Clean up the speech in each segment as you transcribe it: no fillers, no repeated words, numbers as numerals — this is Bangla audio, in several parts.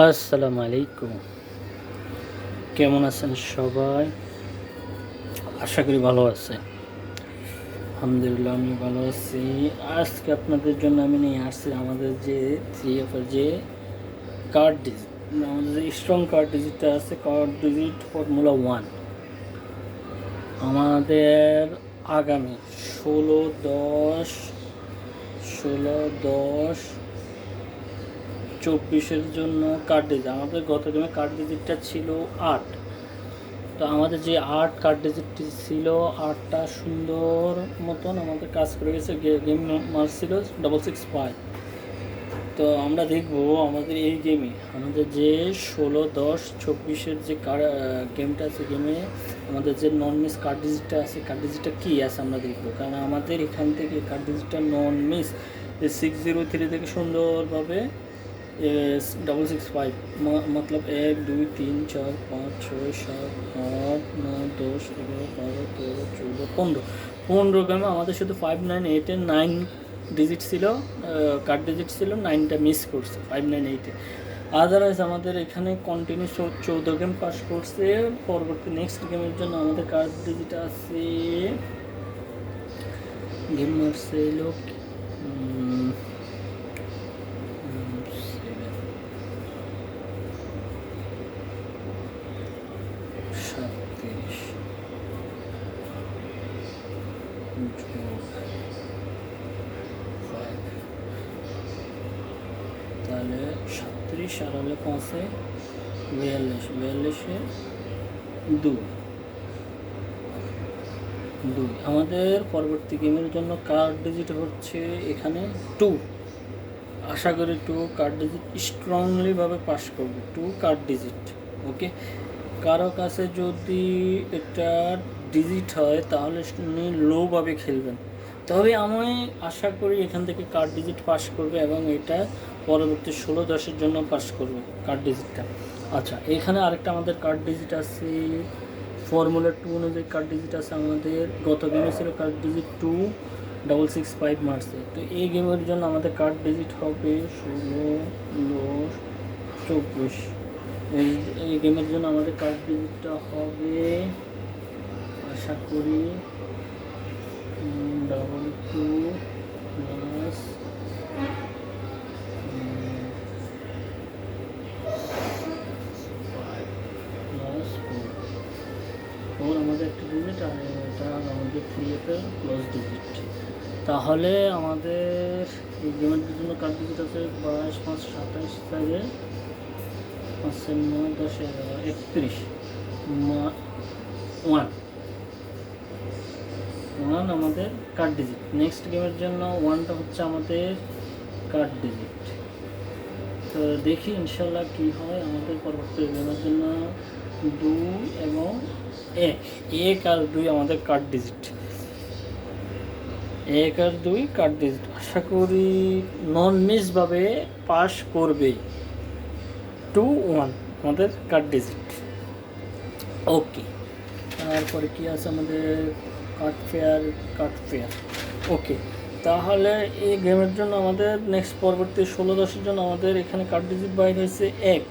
আসসালামু আলাইকুম। কেমন আছেন সবাই? আশা করি ভালো আছে। আলহামদুলিল্লাহ আমি ভালো আছি। আজকে আপনাদের জন্য আমি নিয়ে আসছি আমাদের যে 3F এর যে কার্ড ডিজিট, আমাদের যে স্ট্রং কার্ড ডিজিটটা আছে, কার্ড ডিজিট ফর্মুলা 1 আমাদের আগামী 16/10/24 জন্য কার্ড ডিজিট। আমাদের গত গেমে কার্ড ডিজিটটা ছিল 8। তো আমাদের যে কার্ড ডিজিটটি ছিল, 8টা সুন্দর মতন আমাদের কাজ করে গেছে। গেম মার্ক ছিল 665। তো আমরা দেখব আমাদের এই গেমে আমাদের যে 16/10/24 যে গেমটা আছে, গেমে আমাদের যে নন মিস কার্ড ডিজিটটা আছে, কার্ড ডিজিটটা কী আছে আমরা দেখব। কারণ আমাদের এখান থেকে কার্ড ডিজিটটা নন মিস 603 থেকে সুন্দরভাবে 665 मतलब 1 2 3 4 5 6 7 8 9 10 11 12 13 14 15 গ্রামে আমাদের শুধু 5 9 8 এর 9 ডিজিট ছিল, কার্ড ডিজিট ছিল। 9টা মিস করছে 5 9 8 এ। আদারওয়াইজ আমাদের এখানে কন্টিনিউ 14 গেম পাস করছে। পরবর্তী নেক্সট গেমের জন্য আমাদের কার্ড ডিজিট আছে, গেম মারছে লোক 37 তাহলে 37 আর হলে 5-এ 42, 42-এ 2। আমাদের পরবর্তী গেমের জন্য কার্ড ডিজিট হচ্ছে এখানে 2। আশা করি 2 কার্ড ডিজিট স্ট্রংলিভাবে পাস করবে। 2 কার্ড ডিজিট। ওকে, কারো কাছে যদি এটা ডিজিট হয় তাহলে উনি লোভাবে খেলবেন, তবে আমি আশা করি এখান থেকে কার্ড ডিজিট পাস করবে এবং এটা পরবর্তী 16/10-এর জন্য পাস করবে কার্ড ডিজিটটা। আচ্ছা, এখানে আরেকটা আমাদের কার্ড ডিজিট আছে, ফর্মুলা 2 অনুযায়ী কার্ড ডিজিট আছে আমাদের। গত গেমে ছিল কার্ড ডিজিট 2 665 মার্চে। তো এই গেমের জন্য আমাদের কার্ড ডিজিট হবে 16/10/24। এই গেমের জন্য আমাদের কার্ড ডিজিটটা হবে আশা করি 2 প্লাস আমাদের একটা ডিজিট, আর এটা আমাদের 3F এর ক্লোজ ডিজিট। তাহলে আমাদের এই গেমের জন্য কার্ড ডিজিট আছে 22 5 27 থেকে 5 9 10 11 31 1 আমাদের কার্ড ডিজিট। নেক্সট গেমের জন্য 1টা হচ্ছে আমাদের কার্ড ডিজিট। তো দেখি ইনশাল্লাহ কী হয়। আমাদের পরবর্তী গেমের জন্য 2 এবং 1 আর 2 আমাদের কার্ড ডিজিট। 1 আর 2 কার্ড ডিজিট আশা করি নন মিসভাবে পাস করবেই। 2 1 আমাদের কার্ড ডিজিট। ওকে, তারপরে কি আছে আমাদের কার্ড ফেয়ার। ওকে, তাহলে এই গেমের জন্য আমাদের নেক্সট পরবর্তী 16/10-এর জন্য আমাদের এখানে কার্ড ডিজিট বাইর হয়েছে 1।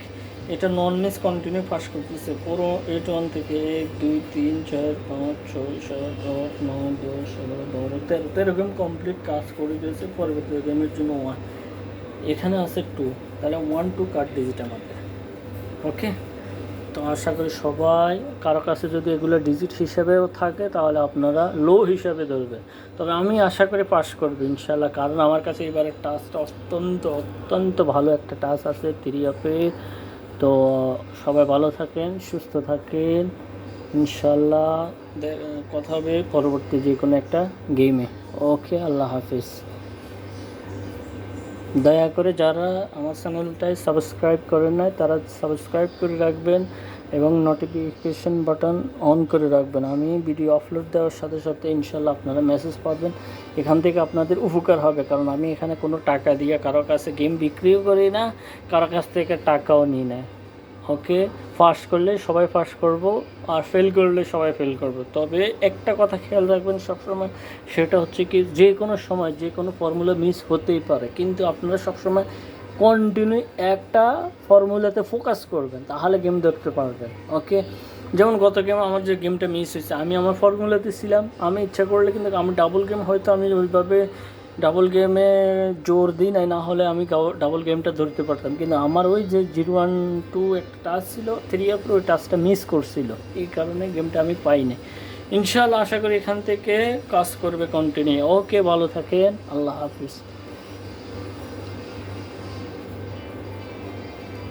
এটা নন মিস কন্টিনিউ পাস করতেছে পুরো 8 1 থেকে 1 2 3 4 5 6 7 8 9 10 11 12 13 গেম কমপ্লিট কাজ করে দিয়েছে। পরবর্তী গেমের জন্য 1, এখানে আছে 2, তাহলে 1 2 কার্ড ডিজিট আমাদের। ওকে, তো আশা করি সবাই, কারো কাছে যদি এগুলো ডিজিট হিসেবেও থাকে তাহলে আপনারা লো হিসাবে ধরবে, তবে আমি আশা করি পাস করবে ইনশাল্লাহ। কারণ আমার কাছে এবারের টাচটা অত্যন্ত ভালো একটা টাচ আছে 3F-এ। তো সবাই ভালো থাকেন, সুস্থ থাকেন, ইনশাল্লাহ কথা হবে পরবর্তী যে কোনো একটা গেমে। ওকে, আল্লাহ হাফিজ। দয়া করে যারা আমার চ্যানেলটায় সাবস্ক্রাইব করেন নাই তারা সাবস্ক্রাইব করে রাখবেন এবং নোটিফিকেশন বাটন অন করে রাখবেন। আমি ভিডিও আপলোড দেওয়ার সাথে সাথে ইনশাল্লাহ আপনারা মেসেজ পাবেন। এখান থেকে আপনাদের উপকার হবে, কারণ আমি এখানে কোনো টাকা দিয়ে কারো কাছে গেম বিক্রিও করি না, কারো কাছ থেকে টাকাও নিই না। ওকে, পাস করলে সবাই পাস করব, আর ফেল করলে সবাই ফেল করব। তবে একটা কথা খেয়াল রাখবেন সবসময়, সেটা হচ্ছে কি যে কোনো সময় যে কোনো ফর্মুলা মিস হতেই পারে, কিন্তু আপনারা সবসময় কন্টিনিউ একটা ফর্মুলাতে ফোকাস করবেন, তাহলে গেম ধরতে পারবেন। ওকে, যেমন গত গেম আমার যে গেমটা মিস হয়েছে, আমি আমার ফর্মুলাতে ছিলাম, আমি ইচ্ছা করলে কিন্তু আমি ডাবল গেম হয়তো আমি ওইভাবে ডাবল গেমে জোর দিই নাই, না হলে আমি ডাবল গেমটা ধরতে পারতাম, কিন্তু আমার ওই যে 0-1-2 একটা টাচ ছিল, 3 ওই টাচটা মিস করছিল, এই কারণে গেমটা আমি পাইনি। ইনশাআল্লাহ আশা করি এখান থেকে কাজ করবে কন্টিনিউ। ওকে, ভালো থাকেন, আল্লাহ হাফিজ।